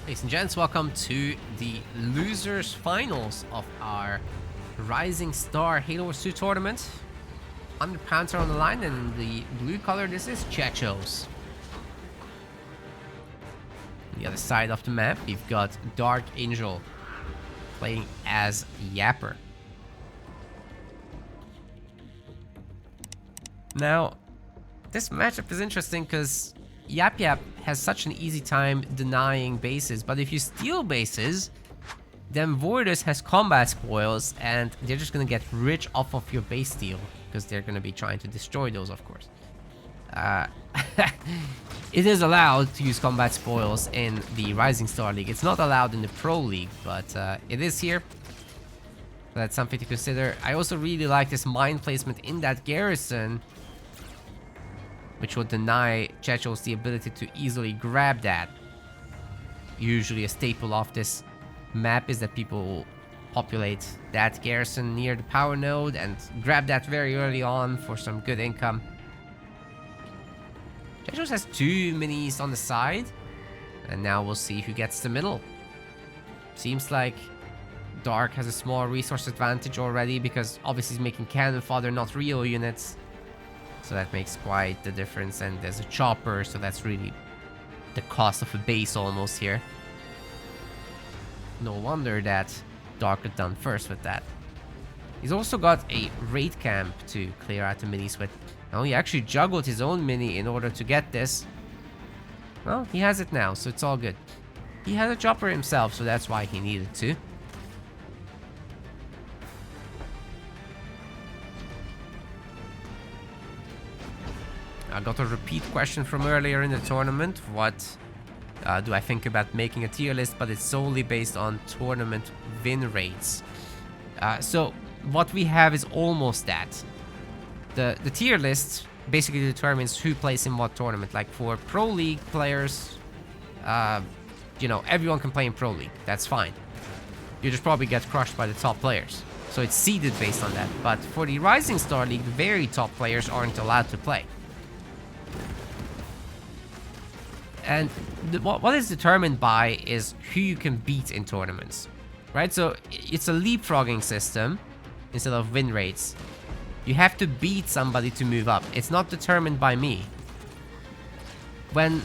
Ladies and gents, welcome to the losers finals of our Rising Star Halo Wars 2 tournament. £100 are on the line, and in the blue color, this is Chechos. On the other side of the map, we've got Darkangel playing as Yapper. Now, this matchup is interesting because Yap has such an easy time denying bases, but if you steal bases, then Voidus has combat spoils, and they're just gonna get rich off of your base steal, because they're gonna be trying to destroy those, of course. It is allowed to use combat spoils in the Rising Star League. It's not allowed in the Pro League, but it is here. So that's something to consider. I also really like this mine placement in that garrison, which will deny Chechos the ability to easily grab that. Usually a staple of this map is that people will populate that garrison near the power node and grab that very early on for some good income. Chechos has 2 minis on the side, and now we'll see who gets the middle. Seems like Dark has a small resource advantage already, because obviously he's making cannon fodder, not real units. So that makes quite the difference, and there's a chopper, so that's really the cost of a base almost here. No wonder that Dark got done first with that. He's also got a raid camp to clear out the minis with. Now he actually juggled his own mini in order to get this. Well, he has it now, so it's all good. He had a chopper himself, so that's why he needed to. I got a repeat question from earlier in the tournament. What do I think about making a tier list, but it's solely based on tournament win rates. So what we have is almost that. The tier list basically determines who plays in what tournament. Like for Pro League players, you know, everyone can play in Pro League. That's fine. You just probably get crushed by the top players. So it's seeded based on that. But for the Rising Star League, the very top players aren't allowed to play. And what is determined by is who you can beat in tournaments, right? So it's a leapfrogging system instead of win rates. You have to beat somebody to move up. It's not determined by me. When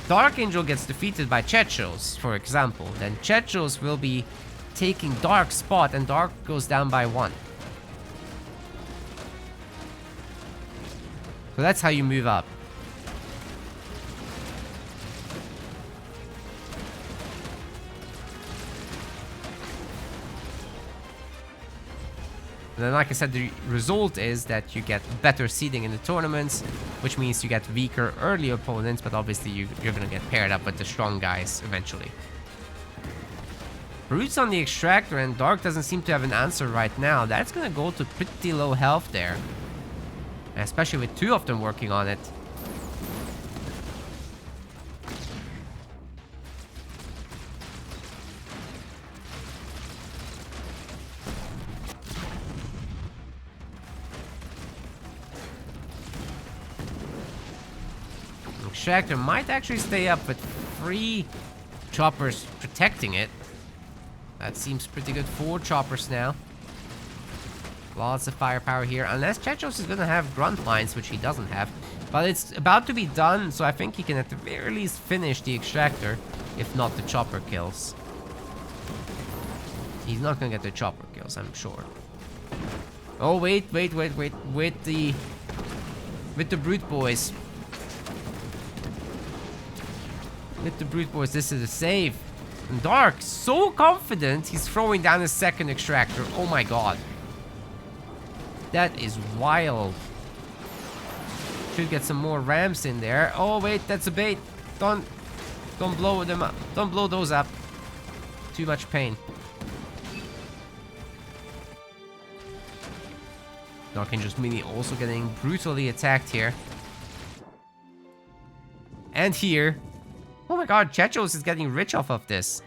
Darkangel gets defeated by Chechos, for example, then Chechos will be taking Dark's spot, and Dark goes down by 1. So that's how you move up. And then, like I said, the result is that you get better seeding in the tournaments, which means you get weaker early opponents, but obviously you're gonna get paired up with the strong guys eventually. Roots on the extractor, and Dark doesn't seem to have an answer right now. That's gonna go to pretty low health there, and especially with 2 of them working on it. Extractor might actually stay up with 3 choppers protecting it. That seems pretty good. 4 choppers now. Lots of firepower here, unless Chechos is gonna have grunt mines, which he doesn't have. But it's about to be done, so I think he can at the very least finish the extractor, if not the chopper kills. He's not gonna get the chopper kills, I'm sure. Oh, wait. With the brute boys. With the brute boys, this is a save. And Dark, so confident, he's throwing down his second extractor. Oh my god. That is wild. Should get some more ramps in there. Oh wait, that's a bait. Don't blow them up. Don't blow those up. Too much pain. Darkangel's mini also getting brutally attacked here. And here. Oh my god, Chechos is getting rich off of this.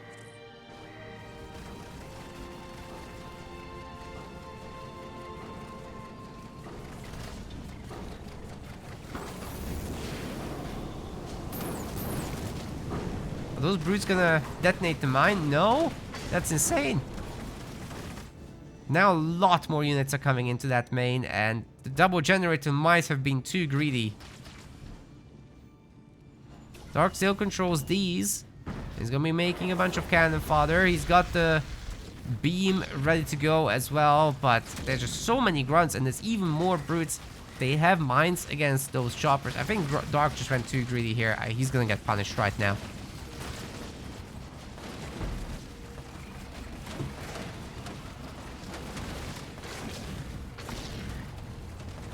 those brutes gonna detonate the mine? No? That's insane. Now a lot more units are coming into that main, and the double generator might have been too greedy. Dark still controls these. He's gonna be making a bunch of cannon fodder. He's got the beam ready to go as well, but there's just so many grunts, and there's even more brutes. They have mines against those choppers. I think Dark just went too greedy here. He's gonna get punished right now.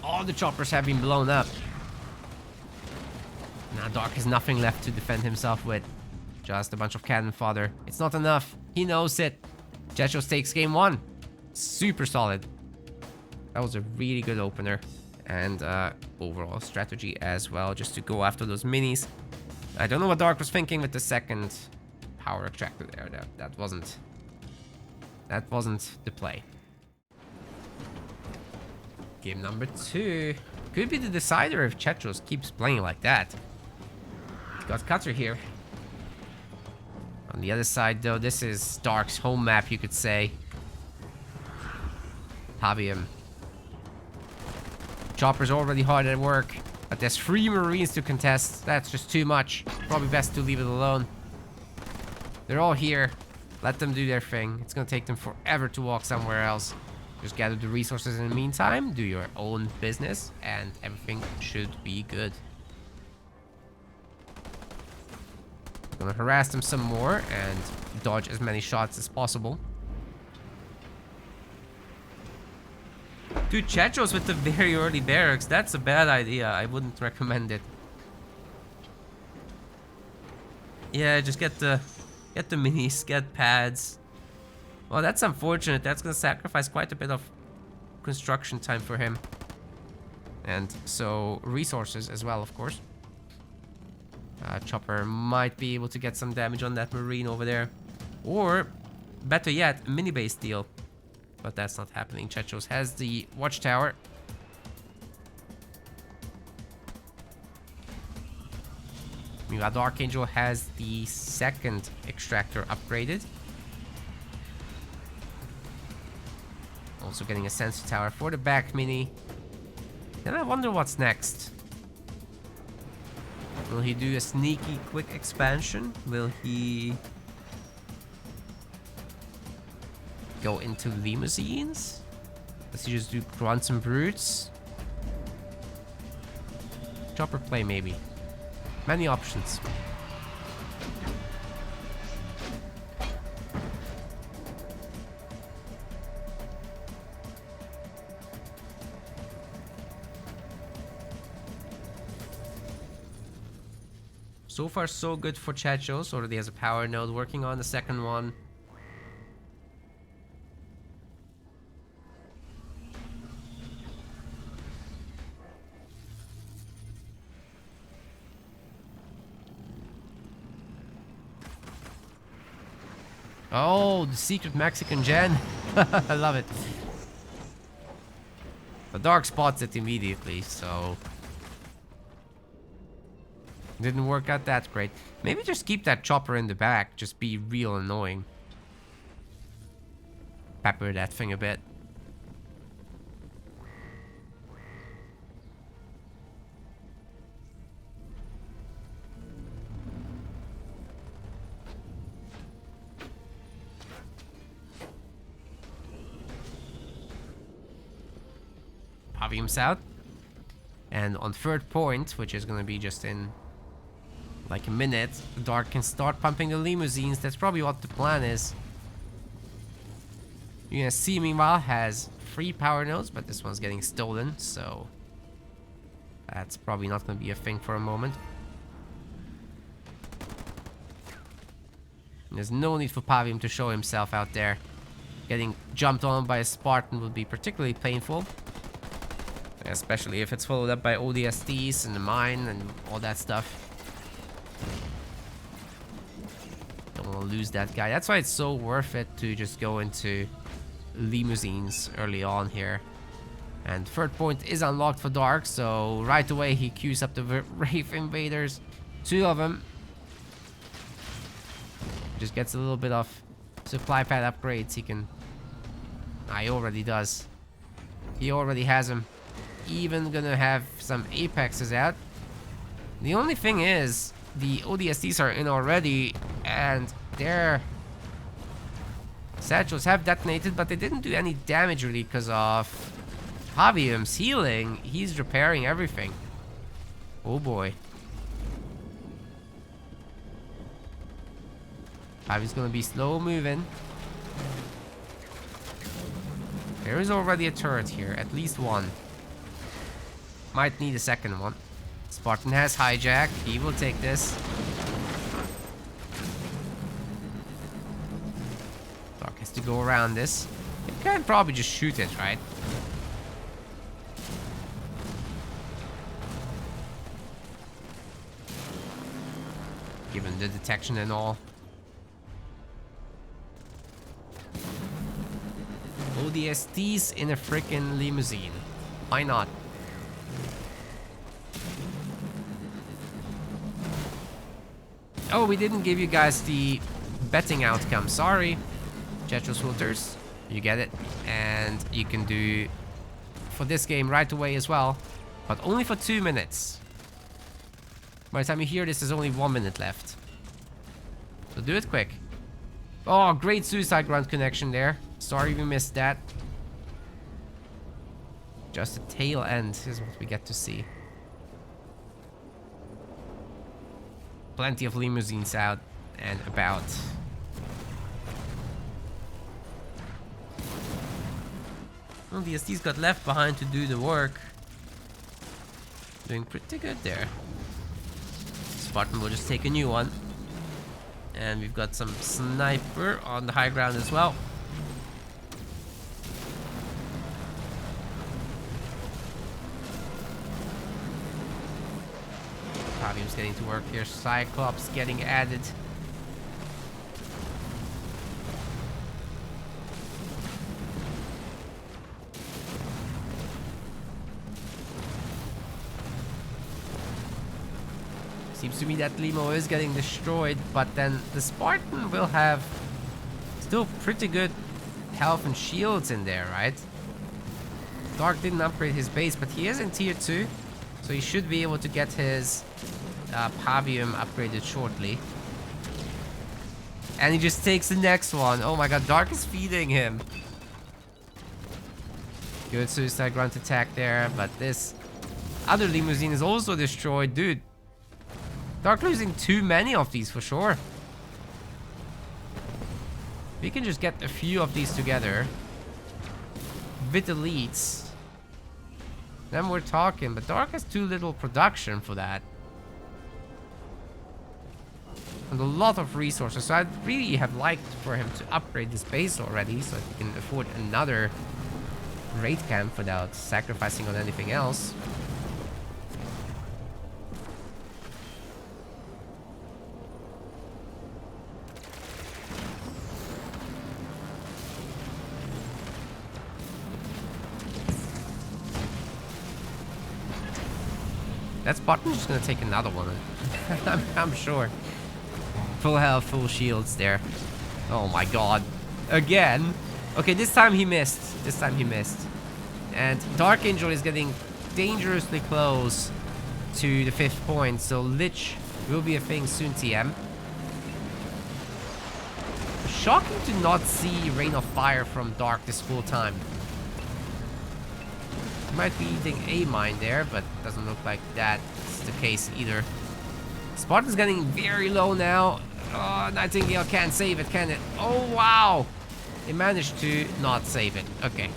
All the choppers have been blown up. Now Dark has nothing left to defend himself with. Just a bunch of cannon fodder. It's not enough. He knows it. Chechos takes game 1. Super solid. That was a really good opener. And overall strategy as well, just to go after those minis. I don't know what Dark was thinking with the second power extractor there. That wasn't the play. Game number 2 could be the decider if Chechos keeps playing like that. He's got Cutter here. On the other side, though, this is Dark's home map, you could say. Pavium. Chopper's already hard at work, but there's 3 Marines to contest. That's just too much. Probably best to leave it alone. They're all here. Let them do their thing. It's gonna take them forever to walk somewhere else. Just gather the resources in the meantime, do your own business, and everything should be good. Gonna harass them some more and dodge as many shots as possible. Dude, Chechos with the very early barracks, that's a bad idea. I wouldn't recommend it. Yeah, just get the minis, get pads. Well, that's unfortunate. That's gonna sacrifice quite a bit of construction time for him. And so resources as well, of course. Chopper might be able to get some damage on that Marine over there. Or, better yet, a mini base deal. But that's not happening. Chechos has the watchtower. Meanwhile, Darkangel has the second extractor upgraded. Also getting a sensor tower for the back mini. Then I wonder what's next. Will he do a sneaky quick expansion? Will he go into limousines? Does he just do grunts and brutes? Chopper play maybe. Many options. So far, so good for Chechos. Already has a power node working on the second one. Oh, the secret Mexican gen. I love it. The Dark spots it immediately, so didn't work out that great. Maybe just keep that chopper in the back. Just be real annoying. Pepper that thing a bit. Pavium's out. And on third point, which is going to be just in like a minute, Dark can start pumping the limousines. That's probably what the plan is. You're gonna see, meanwhile, has 3 power nodes, but this one's getting stolen, so that's probably not gonna be a thing for a moment. There's no need for Pavium to show himself out there. Getting jumped on by a Spartan would be particularly painful, especially if it's followed up by ODSTs and the mine and all that stuff. Don't want to lose that guy. That's why it's so worth it to just go into limousines early on here. And third point is unlocked for Dark, so right away he queues up the Wraith Invaders. 2 of them. Just gets a little bit of supply pad upgrades. He can... he already does. He already has them. Even gonna have some Apexes out. The only thing is, the ODSTs are in already, and their satchels have detonated, but they didn't do any damage really because of Javium's healing. He's repairing everything. Oh boy. Javi's gonna be slow moving. There is already a turret here, at least one. Might need a second one. Spartan has hijack. He will take this. Dark has to go around this. He can probably just shoot it, right? Given the detection and all. ODSTs in a freaking limousine. Why not? Oh, we didn't give you guys the betting outcome. Sorry. Chechospros filters. You get it. And you can do for this game right away as well. But only for 2 minutes. By the time you hear this, there's only 1 minute left. So do it quick. Oh, great suicide ground connection there. Sorry we missed that. Just the tail end is what we get to see. Plenty of limousines out and about. Well, the SDs got left behind to do the work. Doing pretty good there. Spartan will just take a new one. And we've got some sniper on the high ground as well. Javium's getting to work here. Cyclops getting added. Seems to me that Limo is getting destroyed, but then the Spartan will have still pretty good health and shields in there, right? Dark didn't upgrade his base, but he is in tier 2, so he should be able to get his Pavium upgraded shortly. And he just takes the next one. Oh my god, Dark is feeding him. Good suicide grunt attack there, but this other limousine is also destroyed. Dude, Dark losing too many of these for sure. We can just get a few of these together with elites. Then we're talking, but Dark has too little production for that. And a lot of resources, so I'd really have liked for him to upgrade this base already so that he can afford another raid camp without sacrificing on anything else. That Spartan's just gonna take another one. I'm sure. Full health, full shields there. Oh my god. Again. Okay, this time he missed. This time he missed. And Darkangel is getting dangerously close to the 5th point. So Lich will be a thing soon, TM. Shocking to not see Rain of Fire from Dark this full time. Might be eating a mine there, but doesn't look like that's the case either. Spartan's getting very low now. Oh, Nightingale can't save it, can it? Oh, wow. It managed to not save it. Okay.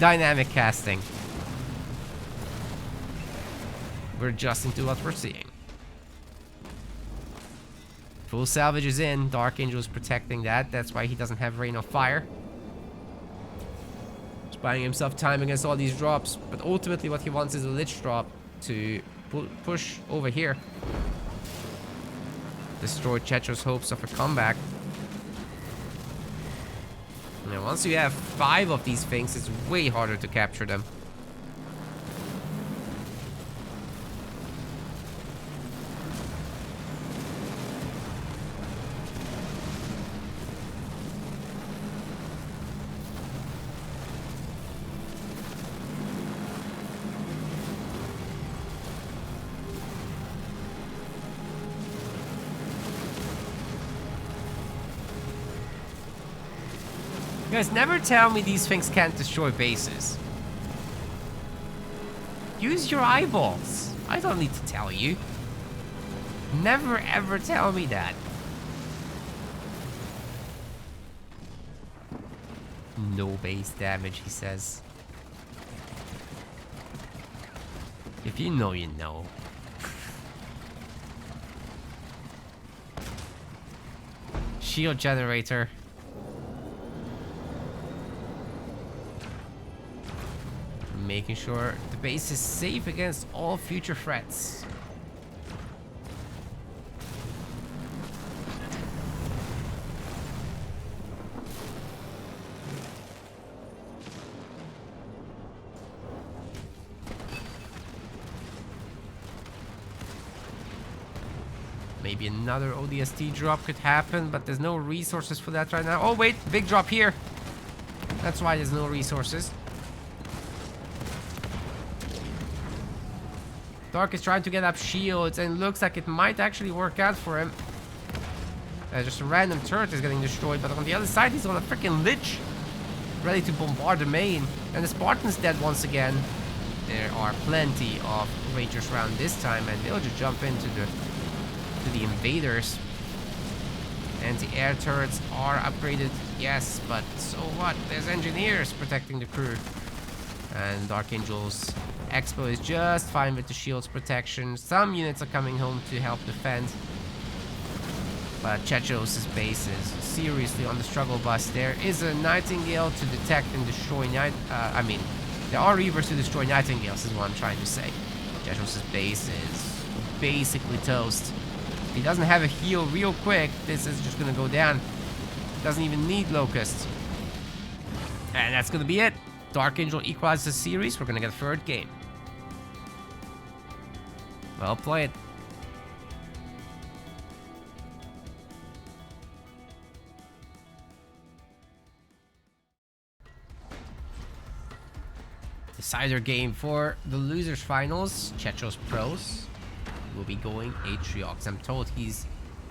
Dynamic casting. We're adjusting to what we're seeing. Full salvage is in. Darkangel is protecting that. That's why he doesn't have Rain of Fire. He's buying himself time against all these drops. But ultimately what he wants is a Lich drop to push over here. Destroy Checho's hopes of a comeback. Now, once you have 5 of these things, it's way harder to capture them. guys never tell me these things can't destroy bases. Use your eyeballs. I don't need to tell you. Never ever tell me that. No base damage, he says. If you know, you know. Shield generator. Making sure the base is safe against all future threats. Maybe another ODST drop could happen, but there's no resources for that right now. Oh wait, big drop here. That's why there's no resources. Dark is trying to get up shields, and it looks like it might actually work out for him. Just a random turret is getting destroyed, but on the other side he's on a freaking lich, ready to bombard the main. And the Spartan's dead once again. There are plenty of Rangers around this time, and they'll just jump into the invaders. Anti-air turrets are upgraded, yes, but so what? There's engineers protecting the crew. And Darkangel's Expo is just fine with the shield's protection. Some units are coming home to help defend. But Chechos' base is seriously on the struggle bus. There is a Nightingale to detect and destroy there are Reavers to destroy Nightingales is what I'm trying to say. Chechos' base is basically toast. If he doesn't have a heal real quick, this is just gonna go down. Doesn't even need Locust. And that's gonna be it. Darkangel equalizes the series. We're gonna get a third game. Well played. Decider game for the losers finals. Chechospros will be going Atriox. I'm told he's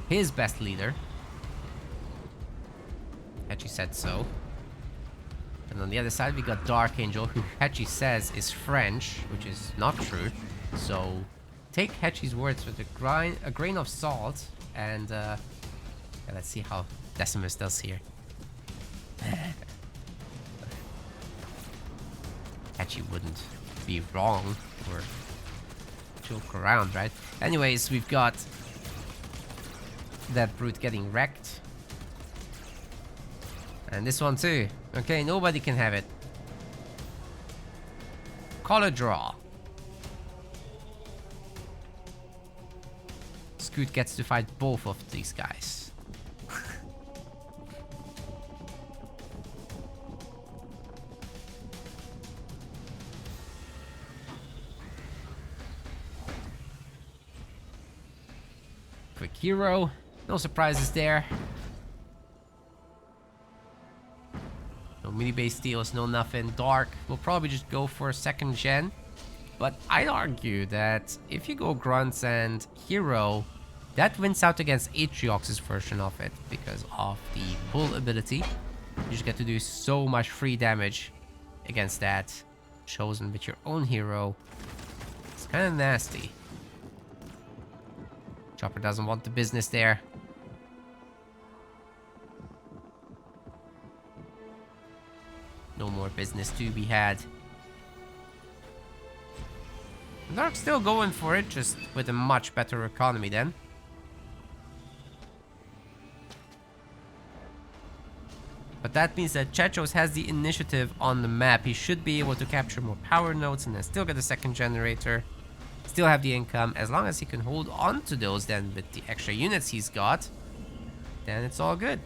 his best leader. Hetchy said so. And on the other side we got Darkangel, who Hetchy says is French, which is not true. So take Hetchy's words with a grain of salt. And yeah, let's see how Decimus does here. Hetchy wouldn't be wrong or joke around, right? Anyways, we've got that brute getting wrecked. And this one too. Okay, nobody can have it. Call a draw. Scoot gets to fight both of these guys. Quick hero. No surprises there. No mini base steals, no nothing. Dark will probably just go for a second gen. But I'd argue that if you go Grunts and Hero, that wins out against Atriox's version of it because of the pull ability. You just get to do so much free damage against that. Chosen with your own hero. It's kind of nasty. Chopper doesn't want the business there. No more business to be had. Dark's still going for it, just with a much better economy then. But that means that Chechos has the initiative on the map. He should be able to capture more power nodes and then still get a second generator. Still have the income. As long as he can hold on to those then with the extra units he's got, then it's all good.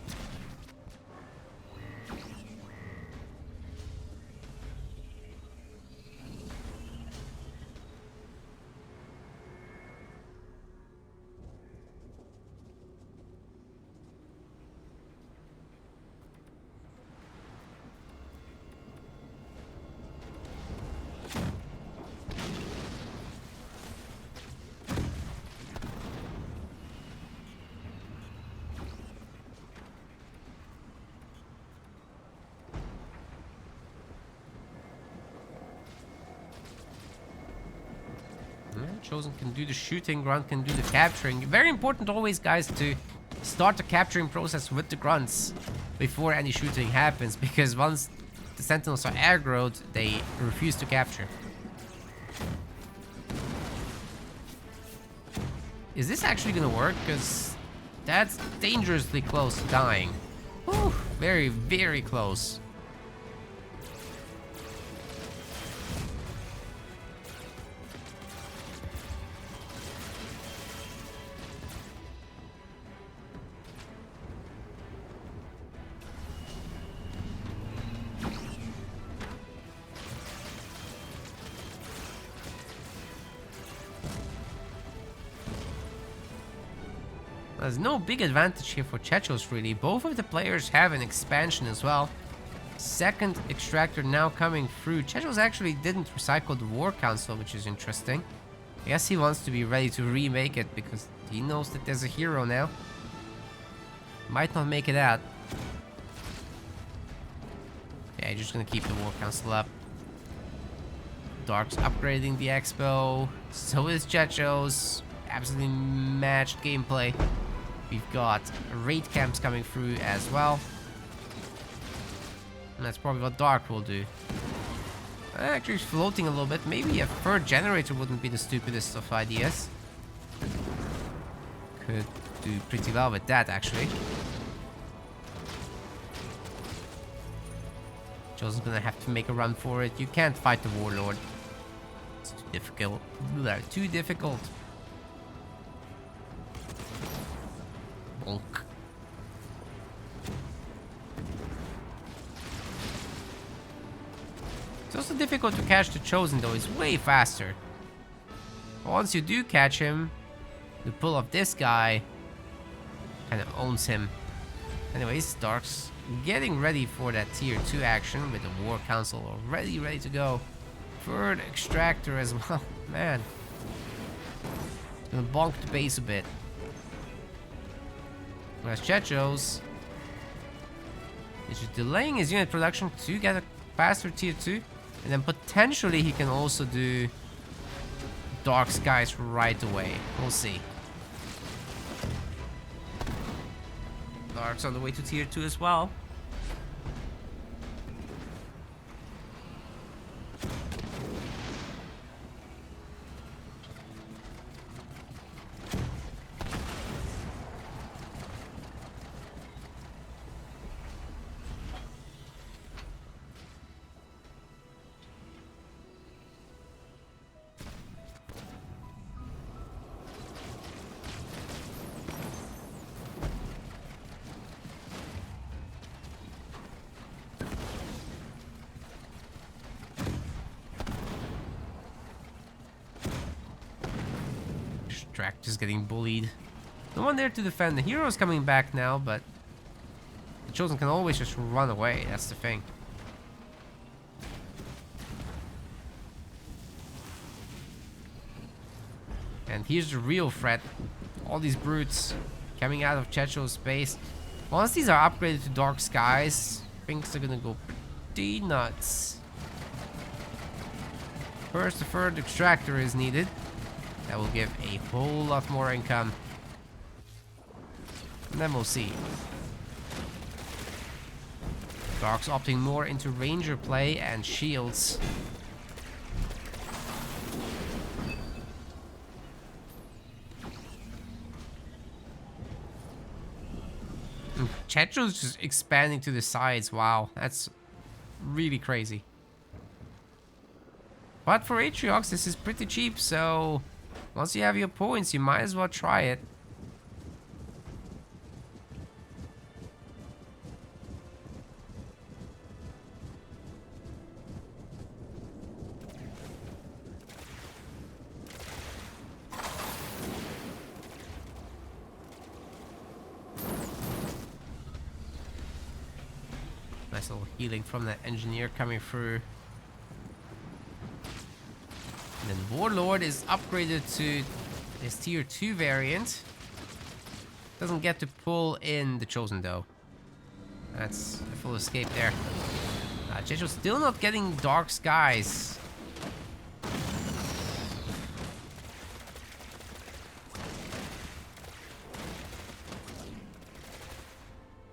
Chosen can do the shooting, Grunt can do the capturing. Very important always, guys, to start the capturing process with the Grunts before any shooting happens, because once the Sentinels are aggroed, they refuse to capture. Is this actually gonna work? Because that's dangerously close to dying. Whew, very, very close. There's no big advantage here for Chechos, really. Both of the players have an expansion as well. Second extractor now coming through. Chechos actually didn't recycle the War Council, which is interesting. I guess he wants to be ready to remake it because he knows that there's a hero now. Might not make it out. Yeah, just gonna keep the War Council up. Dark's upgrading the Expo. So is Chechos. Absolutely matched gameplay. We've got raid camps coming through as well. And that's probably what Dark will do. Actually floating a little bit. Maybe a third generator wouldn't be the stupidest of ideas. Could do pretty well with that, actually. Chosen's gonna have to make a run for it. You can't fight the Warlord. It's too difficult. Too difficult. Bonk. It's also difficult to catch the Chosen, though. He's way faster. But once you do catch him, the pull of this guy kind of owns him. Anyways, Dark's getting ready for that tier 2 action with the War Council already ready to go. Third extractor as well. Man. It's gonna bonk the base a bit. Whereas Chechos is just delaying his unit production to get a faster tier 2. And then potentially he can also do Dark Skies right away. We'll see. Dark's on the way to tier 2 as well. Just getting bullied. No one there to defend. The hero's coming back now, but the Chosen can always just run away. That's the thing. And here's the real threat. All these brutes coming out of Checho's space. Once these are upgraded to Dark Skies, things are gonna go pretty nuts. First, the third extractor is needed. That will give a whole lot more income. And then we'll see. Dark's opting more into ranger play and shields. Checho's just expanding to the sides. Wow, that's really crazy. But for Atriox, this is pretty cheap, so once you have your points, you might as well try it. Nice little healing from that engineer coming through. And then Warlord is upgraded to his tier 2 variant. Doesn't get to pull in the Chosen though. That's a full escape there. Checho's still not getting Dark Skies.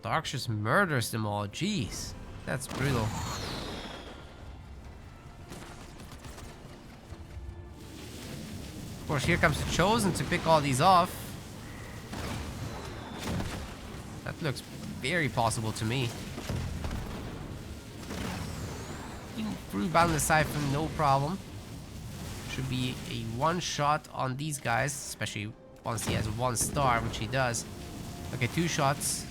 Dark just murders them all. Jeez. That's brutal. Of course, here comes the Chosen to pick all these off. That looks very possible to me. Through Boundless Siphon, no problem. Should be a one-shot on these guys, especially once he has 1 star, which he does. Okay, 2 shots.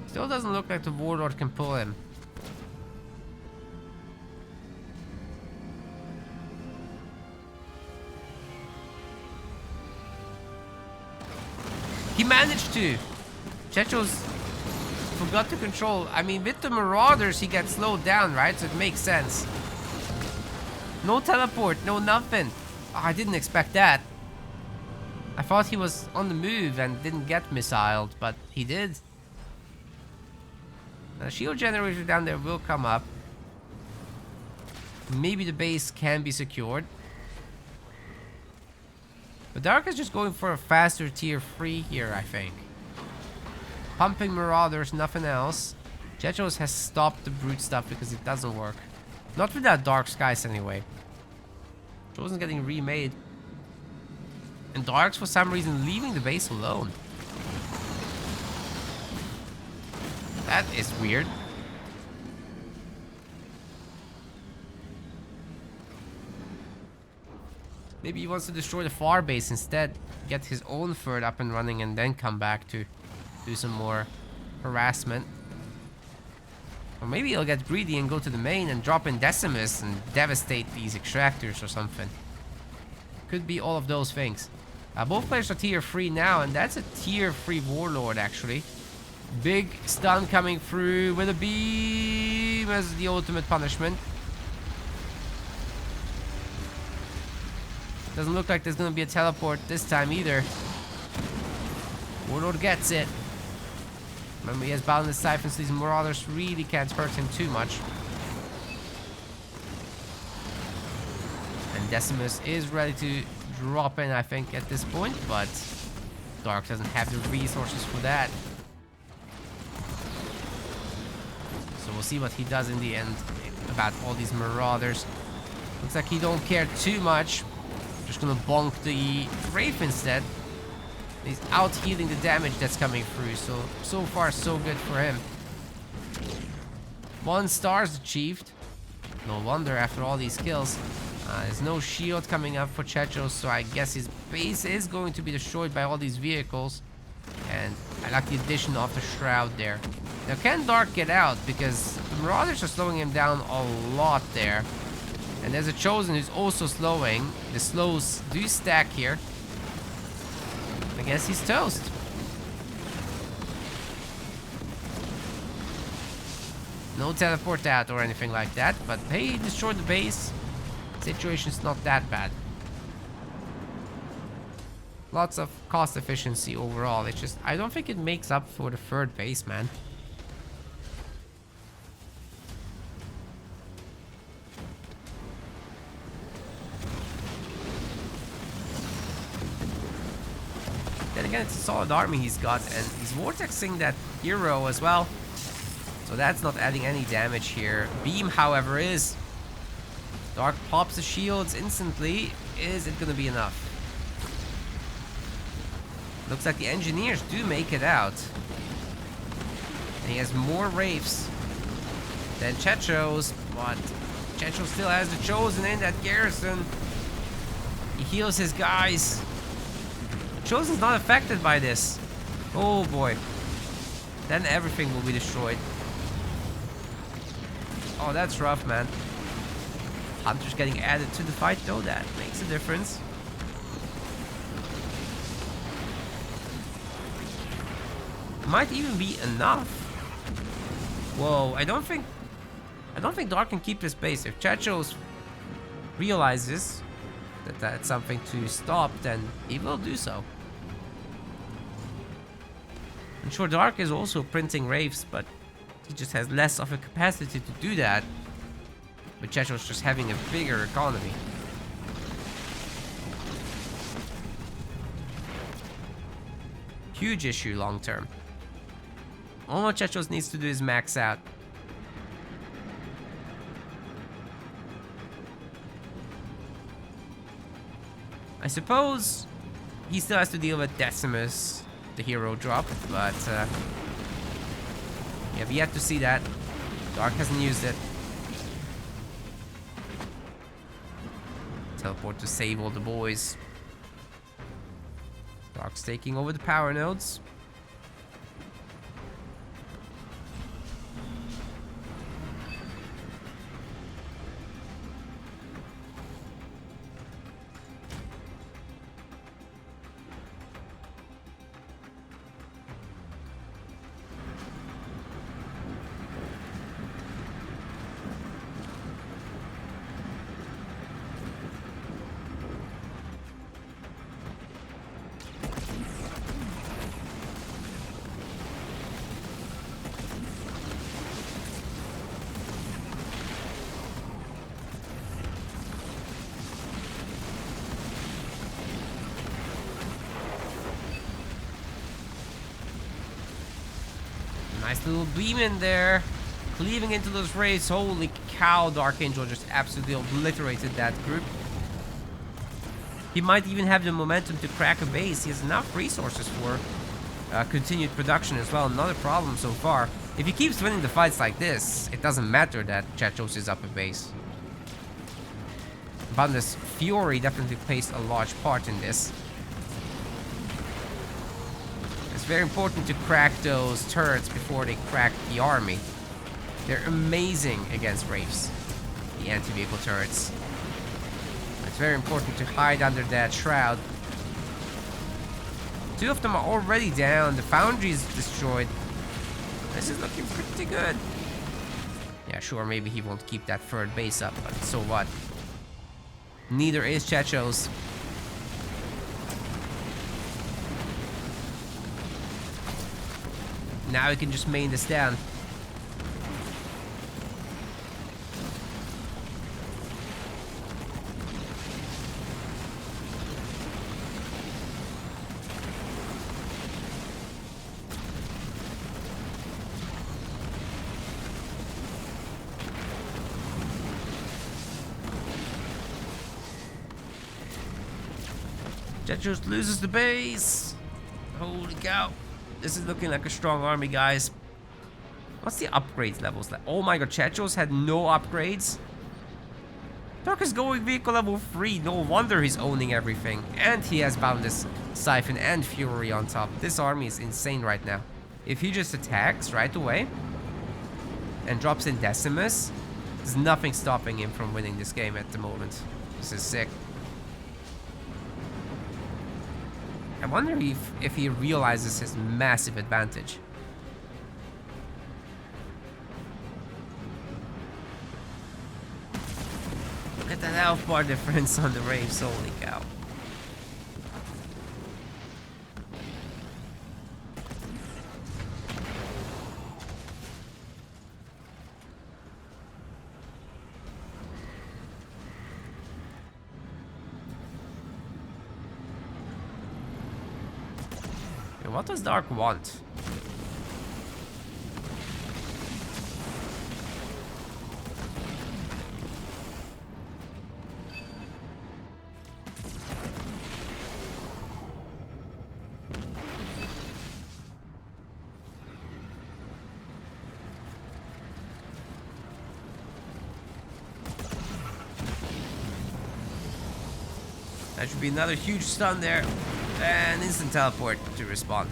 Still doesn't look like the Warlord can pull him. He managed to! Chechos forgot to control. I mean, with the Marauders, he gets slowed down, right? So it makes sense. No teleport, no nothing. Oh, I didn't expect that. I thought he was on the move and didn't get missiled, but he did. The shield generator down there will come up. Maybe the base can be secured. But Dark is just going for a faster tier 3 here, I think. Pumping Marauders, nothing else. Chechos has stopped the brute stuff because it doesn't work. Not without Dark Skies anyway. Chosen's getting remade. And Dark's for some reason leaving the base alone. That is weird. Maybe he wants to destroy the far base instead. Get his own third up and running and then come back to do some more harassment. Or maybe he'll get greedy and go to the main and drop in Decimus and devastate these extractors or something. Could be all of those things. Both players are tier 3 now, and that's a tier 3 Warlord actually. Big stun coming through with a beam as the ultimate punishment. Doesn't look like there's gonna be a teleport this time either. Warlord gets it. Remember, he has Boundless Siphon, so these Marauders really can't hurt him too much. And Decimus is ready to drop in, I think, at this point, but Dark doesn't have the resources for that. So we'll see what he does in the end about all these Marauders. Looks like he don't care too much. Just gonna bonk the Wraith instead. He's out healing the damage that's coming through, so far so good for him. 1 star's achieved. No wonder after all these kills. There's no shield coming up for Chechos, so I guess his base is going to be destroyed by all these vehicles. And I like the addition of the Shroud there. Now, can Dark get out? Because the Marauders are slowing him down a lot there. And there's a Chosen who's also slowing. The slows do stack here. I guess he's toast. No teleport out or anything like that, but hey, he destroyed the base. Situation's not that bad. Lots of cost efficiency overall. It's just, I don't think it makes up for the 3rd base, man. Then again, it's a solid army he's got, and he's vortexing that hero as well. So that's not adding any damage here. Beam, however, is. Dark pops the shields instantly. Is it gonna be enough? Looks like the engineers do make it out. And he has more Wraiths than Chechos, but Chechos still has the Chosen in that garrison. He heals his guys. Chosen's not affected by this. Oh boy. Then everything will be destroyed. Oh, that's rough, man. Hunter's getting added to the fight, though. That makes a difference. Might even be enough. Whoa, I don't think Dark can keep this base. If Chechos realizes that that's something to stop, then he will do so. I'm sure Dark is also printing Wraiths, but he just has less of a capacity to do that. But Checho's just having a bigger economy. huge issue long term. All what Chechos needs to do is max out. I suppose he still has to deal with Decimus, the hero drop, but we have yet to see that. Dark hasn't used it. Teleport to save all the boys. Dark's taking over the power nodes. Nice little beam in there. Cleaving into those rays. Holy cow, Darkangel just absolutely obliterated that group. He might even have the momentum to crack a base. He has enough resources for continued production as well. Not a problem so far. If he keeps winning the fights like this, it doesn't matter that Chechos is up a base. Boundless Fury definitely plays a large part in this. It's very important to crack those turrets before they crack the army. They're amazing against Wraiths, the anti-vehicle turrets. It's very important to hide under that shroud. 2 of them are already down. The foundry is destroyed. This is looking pretty good. Yeah, sure, maybe he won't keep that third base up, but so what? Neither is Chechos. Now we can just main this down. Chechos loses the base. Holy cow. This is looking like a strong army, guys. What's the upgrades levels like? Oh my god, Chechos had no upgrades. Dark is going vehicle level 3. No wonder he's owning everything. And he has Boundless Siphon and Fury on top. This army is insane right now. If he just attacks right away and drops in Decimus, there's nothing stopping him from winning this game at the moment. This is sick. I wonder if he realizes his massive advantage. Look at that health bar difference on the Wraiths, holy cow. What does Dark want? That should be another huge stun there. And instant teleport to respond.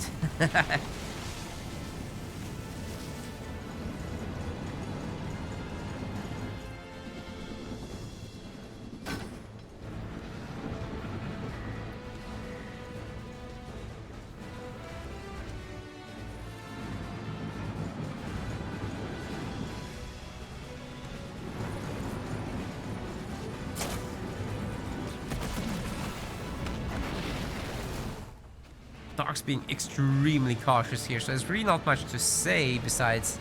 Dark's being extremely cautious here, so there's really not much to say besides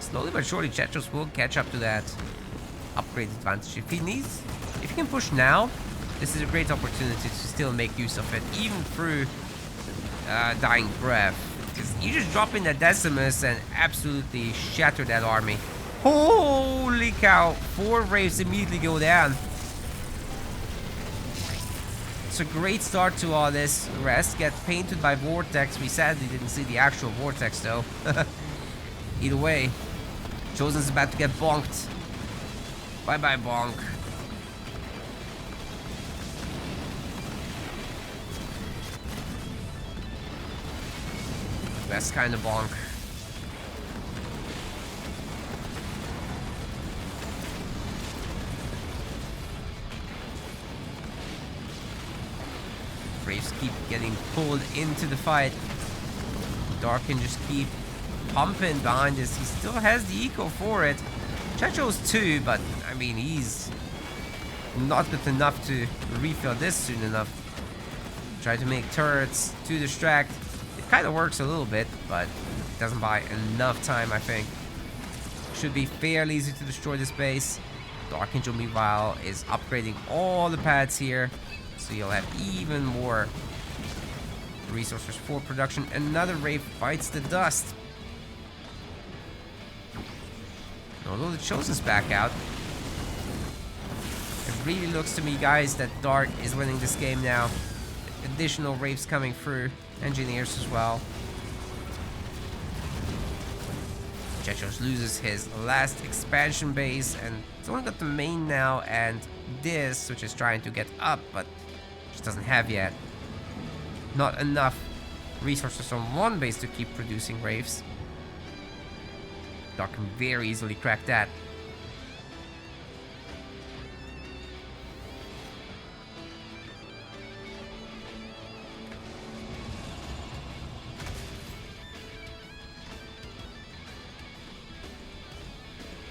slowly but surely Chechos will catch up to that upgrade advantage. If he can push now, this is a great opportunity to still make use of it, even through dying breath. Because you just drop in the Decimus and absolutely shatter that army. Holy cow! 4 Wraiths immediately go down. It's a great start to all this. The rest get painted by Vortex. We sadly didn't see the actual Vortex though. Either way, Chosen's about to get bonked. Bye bye, bonk. Best kind of bonk. Braves keep getting pulled into the fight. Darkin just keep pumping behind this. He still has the eco for it. Chechos too, but I mean he's not good enough to refill this soon enough. Try to make turrets to distract. It kind of works a little bit, but it doesn't buy enough time, I think. Should be fairly easy to destroy this base. Darkangel, meanwhile, is upgrading all the pads here, so you'll have even more resources for production. Another Wraith bites the dust. Although the Chosen's back out, it really looks to me, guys, that Dark is winning this game now. Additional Wraiths coming through. Engineers as well. Chechos loses his last expansion base, and it's only got the main now and this, which is trying to get up, but just doesn't have yet. Not enough resources on one base to keep producing Wraiths. Dark can very easily crack that.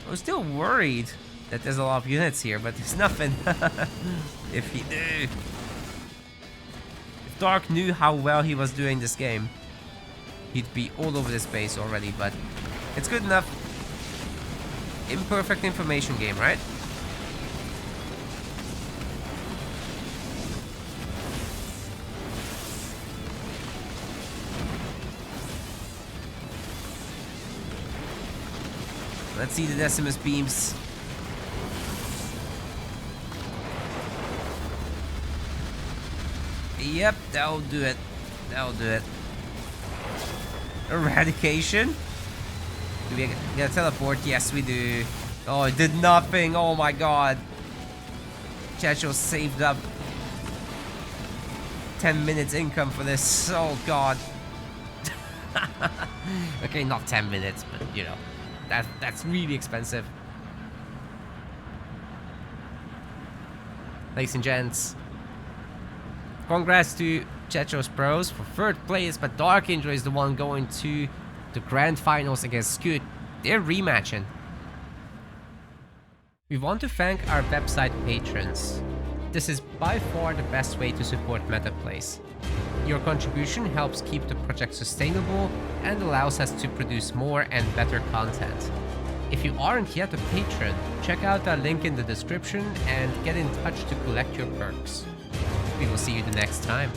I was still worried that there's a lot of units here, but there's nothing. If he knew. If Dark knew how well he was doing this game, he'd be all over this base already, but it's good enough. Imperfect information game, right? Let's see the Decimus beams. Yep, that'll do it. That'll do it. Eradication? Do we get a teleport? Yes, we do. Oh, it did nothing. Oh my god. Checho saved up 10 minutes income for this. Oh god. Okay, not 10 minutes, but you know. That's really expensive. Ladies and gents, congrats to Chechospros for 3rd place, but Darkangel is the one going to the grand finals against Scoot. They're rematching. We want to thank our website patrons. This is by far the best way to support MetaPlays. Your contribution helps keep the project sustainable and allows us to produce more and better content. If you aren't yet a patron, check out our link in the description and get in touch to collect your perks. We will see you the next time.